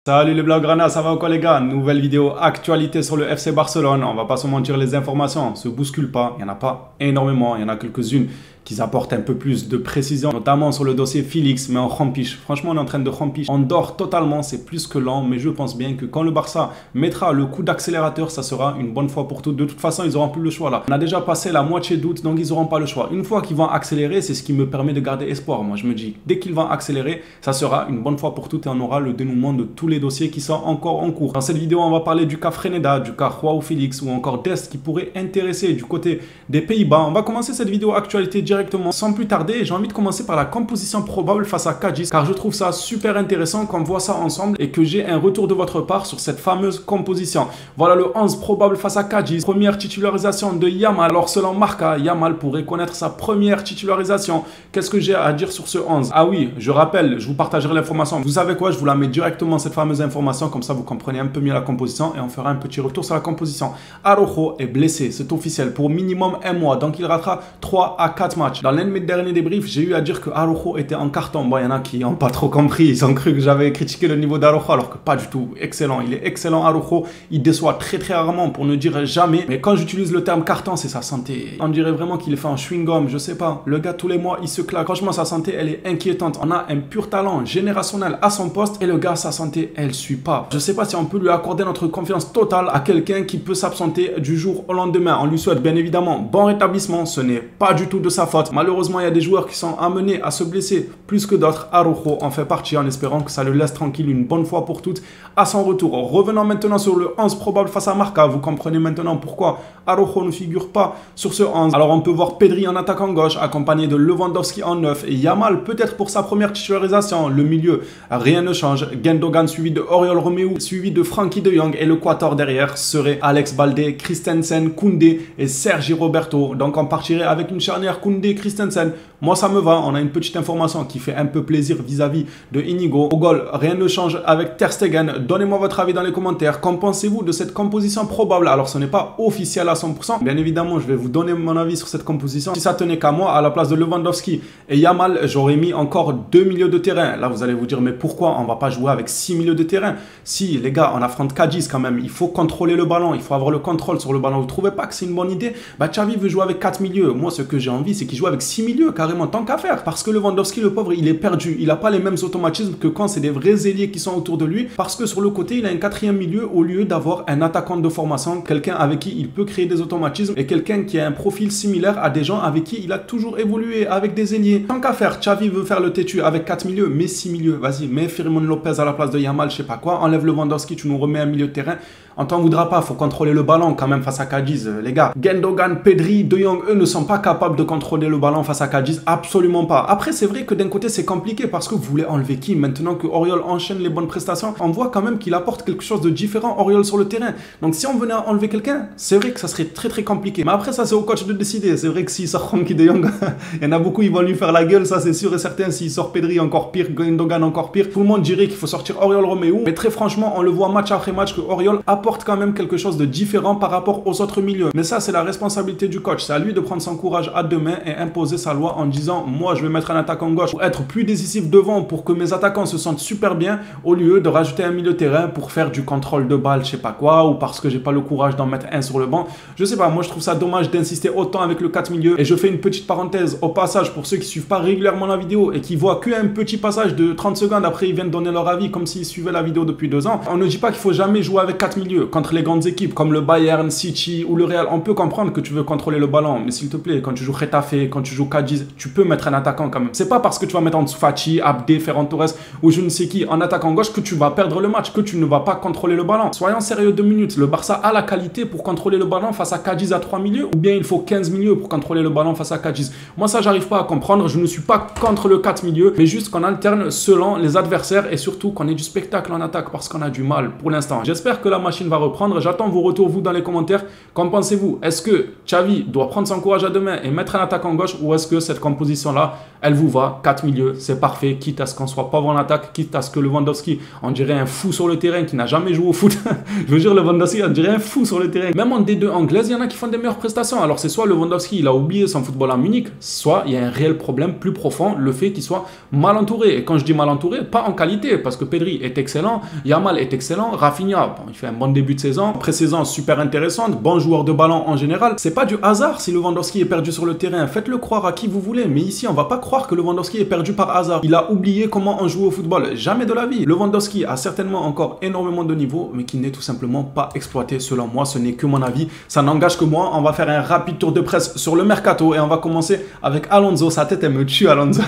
Salut les Blaugrana, ça va ou quoi les gars? Nouvelle vidéo actualité sur le FC Barcelone. On va pas se mentir, les informations se bousculent pas. Il n'y en a pas énormément, il y en a quelques-unes qui apportent un peu plus de précision, notamment sur le dossier Félix, mais en rampiche. Franchement, on est en train de rampiche. On dort totalement, c'est plus que lent, mais je pense bien que quand le Barça mettra le coup d'accélérateur, ça sera une bonne fois pour toutes. De toute façon, ils n'auront plus le choix là. On a déjà passé la moitié d'août, donc ils n'auront pas le choix. Une fois qu'ils vont accélérer, c'est ce qui me permet de garder espoir. Moi, je me dis, dès qu'ils vont accélérer, ça sera une bonne fois pour toutes et on aura le dénouement de tous les dossiers qui sont encore en cours. Dans cette vidéo, on va parler du cas Freneda, du cas Joao Félix ou encore Dest qui pourrait intéresser du côté des Pays-Bas. On va commencer cette vidéo actualité directement sans plus tarder. J'ai envie de commencer par la composition probable face à Cádiz car je trouve ça super intéressant qu'on voit ça ensemble et que j'ai un retour de votre part sur cette fameuse composition. Voilà le 11 probable face à Cádiz. Première titularisation de Yamal. Alors selon Marca, Yamal pourrait connaître sa première titularisation. Qu'est-ce que j'ai à dire sur ce 11? Ah oui, je rappelle, je vous partagerai l'information. Vous savez quoi? Je vous la mets directement cette fameuse information, comme ça vous comprenez un peu mieux la composition et on fera un petit retour sur la composition. Araujo est blessé, c'est officiel, pour minimum un mois, donc il ratera 3 à 4 matchs. Dans l'un de mes derniers débriefs, j'ai eu à dire que Araujo était en carton. Bon, il y en a qui n'ont pas trop compris, ils ont cru que j'avais critiqué le niveau d'Araujo, alors que pas du tout. Excellent, il est excellent Araujo, il déçoit très rarement, pour ne dire jamais. Mais quand j'utilise le terme carton, c'est sa santé. On dirait vraiment qu'il est fait en chewing-gum, je sais pas. Le gars, tous les mois, il se claque. Franchement, sa santé, elle est inquiétante. On a un pur talent générationnel à son poste et le gars, sa santé, elle suit pas. Je sais pas si on peut lui accorder notre confiance totale à quelqu'un qui peut s'absenter du jour au lendemain. On lui souhaite bien évidemment bon rétablissement, ce n'est pas du tout de sa faute. Malheureusement, il y a des joueurs qui sont amenés à se blesser plus que d'autres. Araujo en fait partie en espérant que ça le laisse tranquille une bonne fois pour toutes à son retour. Revenons maintenant sur le 11 probable face à Marca. Vous comprenez maintenant pourquoi Araujo ne figure pas sur ce 11. Alors on peut voir Pedri en attaquant gauche accompagné de Lewandowski en 9 et Yamal peut-être pour sa première titularisation. Le milieu, rien ne change. Gundogan suivi de Oriol Romeu, suivi de Frenkie de Jong et le quator derrière serait Alex Balde, Christensen, Koundé et Sergi Roberto. Donc on partirait avec une charnière Koundé-Christensen. Moi ça me va, on a une petite information qui fait un peu plaisir vis-à-vis de Inigo. Au goal, rien ne change avec Ter Stegen. Donnez-moi votre avis dans les commentaires. Qu'en pensez-vous de cette composition probable? Alors ce n'est pas officiel à 100%. Bien évidemment, je vais vous donner mon avis sur cette composition. Si ça tenait qu'à moi, à la place de Lewandowski et Yamal, j'aurais mis encore 2 milieux de terrain. Là vous allez vous dire, mais pourquoi on va pas jouer avec 6 milieux de terrain? Si les gars, on affronte Cádiz quand même, il faut contrôler le ballon, il faut avoir le contrôle sur le ballon. Vous trouvez pas que c'est une bonne idée? Bah Xavi veut jouer avec 4 milieux. Moi ce que j'ai envie, c'est qu'il joue avec 6 milieux carrément, tant qu'à faire. Parce que Lewandowski, le pauvre, il est perdu. Il n'a pas les mêmes automatismes que quand c'est des vrais ailiers qui sont autour de lui. Parce que sur le côté, il a un quatrième milieu au lieu d'avoir un attaquant de formation, quelqu'un avec qui il peut créer des automatismes et quelqu'un qui a un profil similaire à des gens avec qui il a toujours évolué, avec des ailiers. Tant qu'à faire, Xavi veut faire le têtu avec 4 milieux, mais 6 milieux. Vas-y, mets Firmino Lopez à la place de Yamal, je sais pas quoi. Enlève Lewandowski, tu nous remets un milieu de terrain. On t'en voudra pas, faut contrôler le ballon quand même face à Cádiz, les gars. Gundogan, Pedri, De Jong, eux ne sont pas capables de contrôler le ballon face à Cádiz, absolument pas. Après, c'est vrai que d'un côté, c'est compliqué parce que vous voulez enlever qui? Maintenant que Oriol enchaîne les bonnes prestations, on voit quand même qu'il apporte quelque chose de différent, Oriol, sur le terrain. Donc si on venait à enlever quelqu'un, c'est vrai que ça serait très compliqué. Mais après, ça, c'est au coach de décider. C'est vrai que s'il sort Frenkie de Jong, il y en a beaucoup, ils vont lui faire la gueule, ça c'est sûr et certain. S'il sort Pedri, encore pire, Gundogan, encore pire. Tout le monde dirait qu'il faut sortir Oriol Romeu. Mais très franchement, on le voit match après match que Oriol apporte quand même quelque chose de différent par rapport aux autres milieux. Mais ça, c'est la responsabilité du coach. C'est à lui de prendre son courage à deux mains et imposer sa loi en disant, moi, je vais mettre un attaquant gauche pour être plus décisif devant, pour que mes attaquants se sentent super bien, au lieu de rajouter un milieu de terrain pour faire du contrôle de balle, je sais pas quoi, ou parce que j'ai pas le courage d'en mettre un sur le banc. Je sais pas, moi, je trouve ça dommage d'insister autant avec le 4 milieux. Et je fais une petite parenthèse au passage pour ceux qui suivent pas régulièrement la vidéo et qui voient qu'un petit passage de 30 secondes, après ils viennent donner leur avis comme s'ils suivaient la vidéo depuis 2 ans. On ne dit pas qu'il faut jamais jouer avec 4 milieux contre les grandes équipes comme le Bayern, City ou le Real. On peut comprendre que tu veux contrôler le ballon, mais s'il te plaît, quand tu joues Getafe, quand tu joues Cádiz, tu peux mettre un attaquant quand même. C'est pas parce que tu vas mettre en dessous Fati, Abdé, Ferran Torres ou je ne sais qui en attaquant gauche que tu vas perdre le match, que tu ne vas pas contrôler le ballon. Soyons sérieux 2 minutes. Le Barça a la qualité pour contrôler le ballon face à Cádiz à 3 milieux, ou bien il faut 15 milieux pour contrôler le ballon face à Cádiz. Moi ça j'arrive pas à comprendre. Je ne suis pas contre le 4 milieux, mais juste qu'on alterne selon les adversaires et surtout qu'on ait du spectacle en attaque parce qu'on a du mal pour l'instant. J'espère que la machine va reprendre. J'attends vos retours vous dans les commentaires. Qu'en pensez-vous? Est-ce que Xavi doit prendre son courage à deux mains et mettre un attaquant gauche, ou est-ce que cette composition là elle vous va, 4 milieux, c'est parfait, quitte à ce qu'on soit pauvre en attaque, quitte à ce que Lewandowski, on dirait un fou sur le terrain qui n'a jamais joué au foot. Je veux dire, Lewandowski, on dirait un fou sur le terrain. Même en D2 anglaise, il y en a qui font des meilleures prestations. Alors c'est soit Lewandowski, il a oublié son football à Munich, soit il y a un réel problème plus profond, le fait qu'il soit mal entouré. Et quand je dis mal entouré, pas en qualité, parce que Pedri est excellent, Yamal est excellent, Rafinha, bon, il fait un bon début de saison, pré-saison super intéressante, bon joueur de ballon en général. C'est pas du hasard si Lewandowski est perdu sur le terrain. Faites-le croire à qui vous voulez, mais ici on va pas croire que Lewandowski est perdu par hasard. Il a oublié comment on joue au football. Jamais de la vie. Lewandowski a certainement encore énormément de niveau, mais qui n'est tout simplement pas exploité selon moi. Ce n'est que mon avis. Ça n'engage que moi. On va faire un rapide tour de presse sur le mercato et on va commencer avec Alonso. Sa tête, elle me tue, Alonso.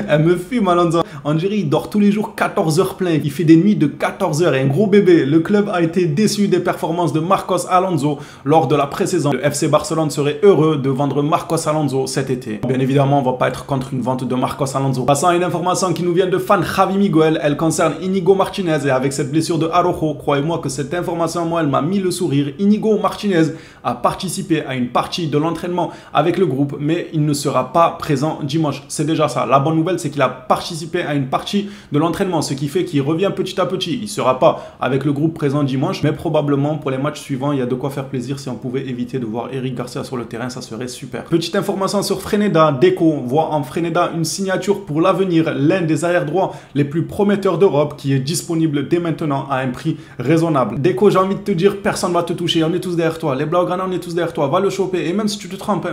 Elle me fume, Alonso. On dirait il dort tous les jours 14 heures plein. Il fait des nuits de 14 heures et un gros bébé. Le club a été déçu des performances de Marcos Alonso lors de la pré-saison. Le FC Barcelone serait heureux de vendre Marcos Alonso cet été. Bien évidemment, on va pas être contre une vente de Marcos Alonso. Passant à une information qui nous vient de fan Javi Miguel. Elle concerne Inigo Martinez et avec cette blessure de Araujo, croyez-moi que cette information, moi, elle m'a mis le sourire. Inigo Martinez a participé à une partie de l'entraînement avec le groupe, mais il ne sera pas présent dimanche. C'est déjà ça. La bonne nouvelle, c'est qu'il a participé à une partie de l'entraînement, ce qui fait qu'il revient petit à petit. Il ne sera pas avec le groupe présent dimanche, mais probablement pour les matchs suivants, il y a de quoi faire plaisir. Si on pouvait éviter de voir Eric Garcia sur le terrain, ça serait super. Petite information sur Freneda. Deco voit en Freneda une signature pour l'avenir, l'un des arrière droits les plus prometteurs d'Europe qui est disponible dès maintenant à un prix raisonnable. Deco, j'ai envie de te dire, personne ne va te toucher, on est tous derrière toi. Les Blaugrana, on est tous derrière toi, va le choper. Et même si tu te trompes,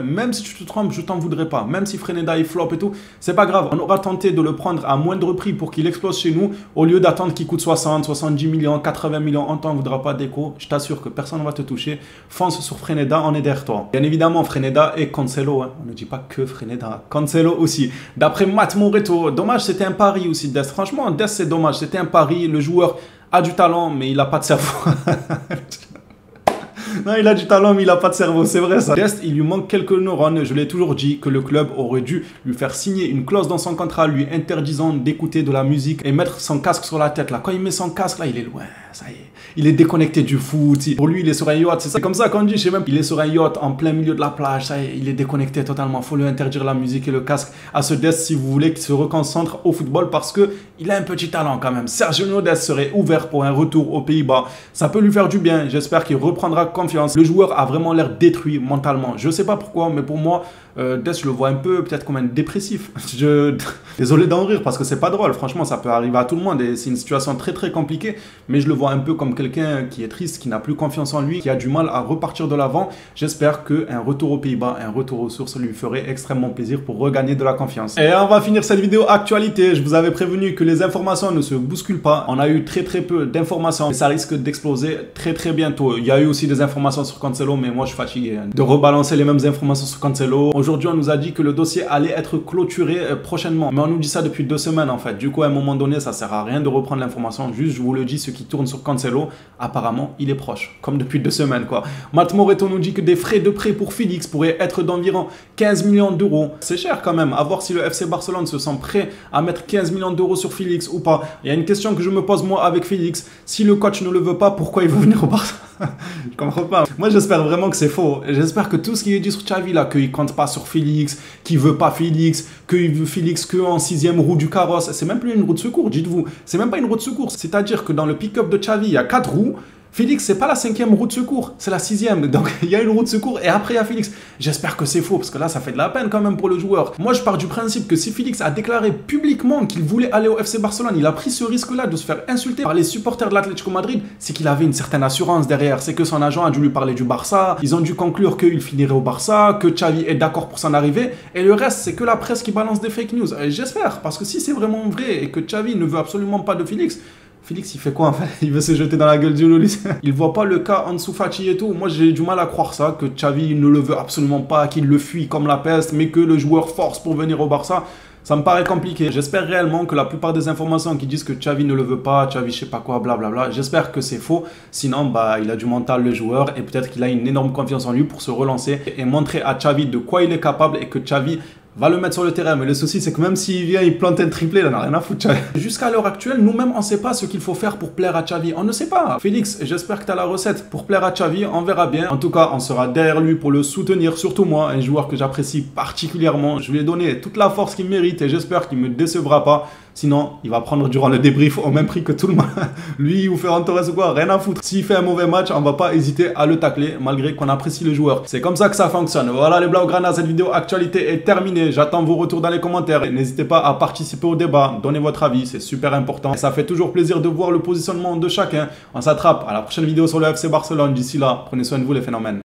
je t'en voudrais pas. Même si Freneda il flop et tout, c'est pas grave. On aura tenté de le prendre à moindre prix pour qu'il explose chez nous, au lieu d'attendre qu'il coûte 60, 70 millions, 80 millions, on t'en voudra pas. Deco, je t'assure que personne ne va te toucher. Fonce sur Freneda, on est derrière toi. Bien évidemment, Freneda et Cancelo, hein. On ne dit pas que Freneda, Cancelo aussi. D'après Matt Moreto, dommage, c'était un pari aussi, Dest. Franchement, Dest, c'est dommage, c'était un pari. Le joueur a du talent, mais il n'a pas de cerveau. Non, il a du talent, mais il n'a pas de cerveau, c'est vrai ça. Dest, il lui manque quelques neurones. Je l'ai toujours dit que le club aurait dû lui faire signer une clause dans son contrat lui interdisant d'écouter de la musique et mettre son casque sur la tête. Là, quand il met son casque, là, il est loin, ça y est. Il est déconnecté du foot. Pour lui, il est sur un yacht. C'est comme ça qu'on dit, je sais même. Il est sur un yacht en plein milieu de la plage. Ça y est, il est déconnecté totalement. Il faut lui interdire la musique et le casque à ce Dest si vous voulez qu'il se reconcentre au football parce qu'il a un petit talent quand même. Sergio Dest serait ouvert pour un retour aux Pays-Bas. Ça peut lui faire du bien. J'espère qu'il reprendra confiance. Le joueur a vraiment l'air détruit mentalement. Je ne sais pas pourquoi, mais pour moi, Dest, je le vois un peu peut-être comme un dépressif. Désolé d'en rire parce que c'est pas drôle. Franchement, ça peut arriver à tout le monde et c'est une situation très très compliquée. Mais je le vois un peu comme quelqu'un qui est triste, qui n'a plus confiance en lui, qui a du mal à repartir de l'avant. J'espère qu'un retour aux Pays-Bas, un retour aux sources lui ferait extrêmement plaisir pour regagner de la confiance. Et on va finir cette vidéo actualité. Je vous avais prévenu que les informations ne se bousculent pas. On a eu très très peu d'informations et ça risque d'exploser très très bientôt. Il y a eu aussi des informations sur Cancelo, mais moi je suis fatigué de rebalancer les mêmes informations sur Cancelo. Aujourd'hui, on nous a dit que le dossier allait être clôturé prochainement. Mais on nous dit ça depuis 2 semaines en fait. Du coup, à un moment donné, ça sert à rien de reprendre l'information. Juste, je vous le dis, ce qui tourne sur Cancelo, apparemment, il est proche. Comme depuis 2 semaines, quoi. Matt Moreto nous dit que des frais de prêt pour Félix pourraient être d'environ 15 millions d'euros. C'est cher quand même. À voir si le FC Barcelone se sent prêt à mettre 15 millions d'euros sur Félix ou pas. Il y a une question que je me pose moi avec Félix. Si le coach ne le veut pas, pourquoi il veut venir au Barça? Je comprends pas. Moi, j'espère vraiment que c'est faux. J'espère que tout ce qui est dit sur Xavi là, qu'il compte pas sur Félix, qu'il veut pas Félix, qu'il veut Félix que en 6e roue du carrosse. C'est même plus une roue de secours, dites-vous. C'est même pas une roue de secours. C'est-à-dire que dans le pick-up de Xavi, il y a 4 roues. Félix, c'est pas la 5e roue de secours, c'est la 6e. Donc, il y a une roue de secours et après, il y a Félix. J'espère que c'est faux parce que là, ça fait de la peine quand même pour le joueur. Moi, je pars du principe que si Félix a déclaré publiquement qu'il voulait aller au FC Barcelone, il a pris ce risque-là de se faire insulter par les supporters de l'Atlético Madrid, c'est qu'il avait une certaine assurance derrière. C'est que son agent a dû lui parler du Barça. Ils ont dû conclure qu'il finirait au Barça, que Xavi est d'accord pour s'en arriver. Et le reste, c'est que la presse qui balance des fake news. Et j'espère, parce que si c'est vraiment vrai et que Xavi ne veut absolument pas de Félix, Félix, il fait quoi en fait? Il veut se jeter dans la gueule du loup. Il voit pas le cas Ansu Fati et tout. Moi, j'ai du mal à croire ça, que Xavi ne le veut absolument pas, qu'il le fuit comme la peste, mais que le joueur force pour venir au Barça. Ça me paraît compliqué. J'espère réellement que la plupart des informations qui disent que Xavi ne le veut pas, Xavi je sais pas quoi, blablabla, j'espère que c'est faux. Sinon, bah, il a du mental le joueur et peut-être qu'il a une énorme confiance en lui pour se relancer et montrer à Xavi de quoi il est capable et que Xavi va le mettre sur le terrain. Mais le souci, c'est que même s'il vient, il plante un triplé, il n'en a rien à foutre. Jusqu'à l'heure actuelle, nous-mêmes, on ne sait pas ce qu'il faut faire pour plaire à Xavi. On ne sait pas. Félix, j'espère que tu as la recette pour plaire à Xavi. On verra bien. En tout cas, on sera derrière lui pour le soutenir. Surtout moi, un joueur que j'apprécie particulièrement. Je lui ai donné toute la force qu'il mérite et j'espère qu'il ne me décevra pas. Sinon, il va prendre durant le débrief au même prix que tout le monde. Lui ou Ferran Torres ou quoi, rien à foutre. S'il fait un mauvais match, on va pas hésiter à le tacler malgré qu'on apprécie le joueur. C'est comme ça que ça fonctionne. Voilà les Blaugrana, cette vidéo actualité est terminée. J'attends vos retours dans les commentaires. N'hésitez pas à participer au débat, donnez votre avis, c'est super important. Et ça fait toujours plaisir de voir le positionnement de chacun. On s'attrape à la prochaine vidéo sur le FC Barcelone. D'ici là, prenez soin de vous les phénomènes.